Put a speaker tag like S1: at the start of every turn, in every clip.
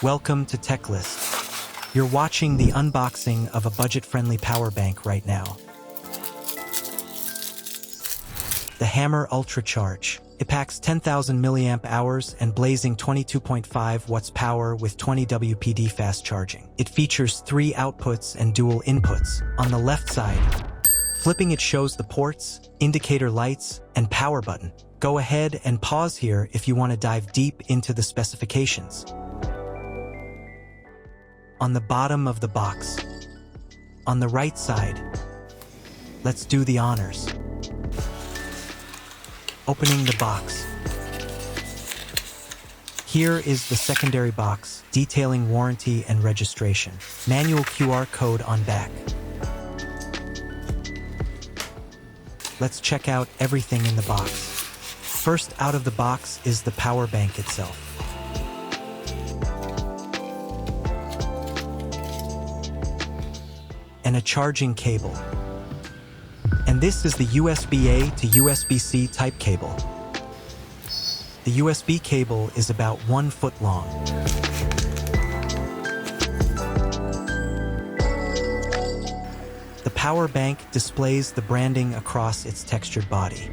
S1: Welcome to TechList. You're watching the unboxing of a budget-friendly power bank right now. The Hammer Ultra Charge. It packs 10,000 milliamp hours and blazing 22.5 watts power with 20 WPD fast charging. It features 3 outputs and dual inputs. On the left side, flipping it shows the ports, indicator lights, and power button. Go ahead and pause here if you want to dive deep into the specifications. On the bottom of the box, on the right side, let's do the honors. Opening the box. Here is the secondary box, detailing warranty and registration. Manual QR code on back. Let's check out everything in the box. First out of the box is the power bank itself. And a charging cable. And this is the USB-A to USB-C type cable. The USB cable is about 1 foot long. The power bank displays the branding across its textured body.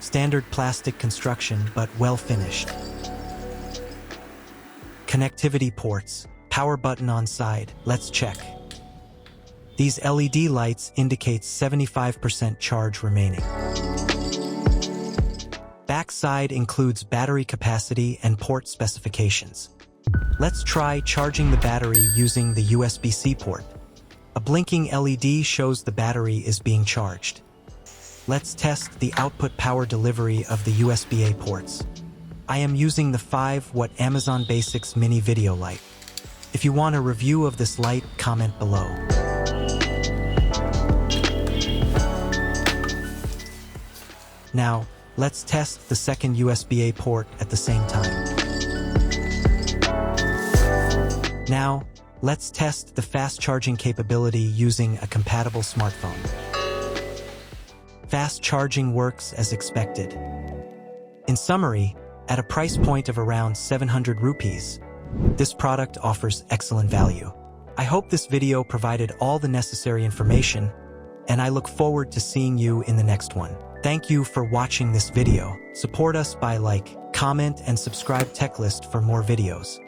S1: Standard plastic construction, but well finished. Connectivity ports, power button on side. Let's check. These LED lights indicate 75% charge remaining. Backside includes battery capacity and port specifications. Let's try charging the battery using the USB-C port. A blinking LED shows the battery is being charged. Let's test the output power delivery of the USB-A ports. I am using the 5-watt Amazon Basics mini video light. If you want a review of this light, comment below. Now, let's test the second USB-A port at the same time. Now, let's test the fast charging capability using a compatible smartphone. Fast charging works as expected. In summary, at a price point of around 700 rupees, this product offers excellent value. I hope this video provided all the necessary information, and I look forward to seeing you in the next one. Thank you for watching this video. Support us by like, comment, and subscribe TechList for more videos.